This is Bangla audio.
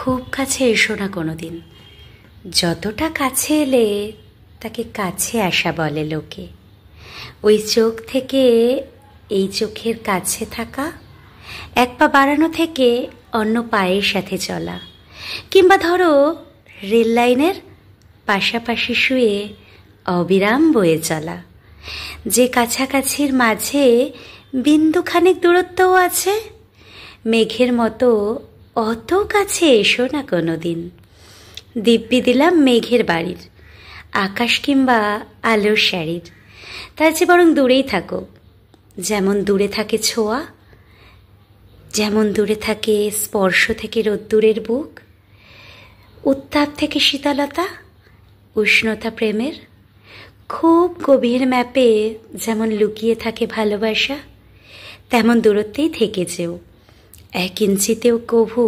খুব কাছে এসো না কোনোদিন। যতটা কাছে এলে তাকে কাছে আসা বলে লোকে। ওই চোখ থেকে এই চোখের কাছে থাকা, এক পা বাড়ানো থেকে অন্য পায়ের সাথে চলা, কিংবা ধরো রেল লাইনের পাশাপাশি শুয়ে অবিরাম বয়ে চলা, যে কাছাকাছির মাঝে বিন্দুখানেক দূরত্বও আছে। মেঘের মতো অত কাছে এসো না কোনোদিন। দিব্যি দিলাম মেঘের বাড়ির, আকাশ কিংবা আলোর শাড়ির, তার চেয়ে বরং দূরেই থাকো। যেমন দূরে থাকে ছোঁয়া, যেমন দূরে থাকে স্পর্শ থেকে রোদ্দুরের বুক, উত্তাপ থেকে শীতলতা, উষ্ণতা প্রেমের। খুব গভীর ম্যাপে যেমন লুকিয়ে থাকে ভালোবাসা, তেমন দূরত্বেই থেকে যেও, 1 ইঞ্চিতেও কভু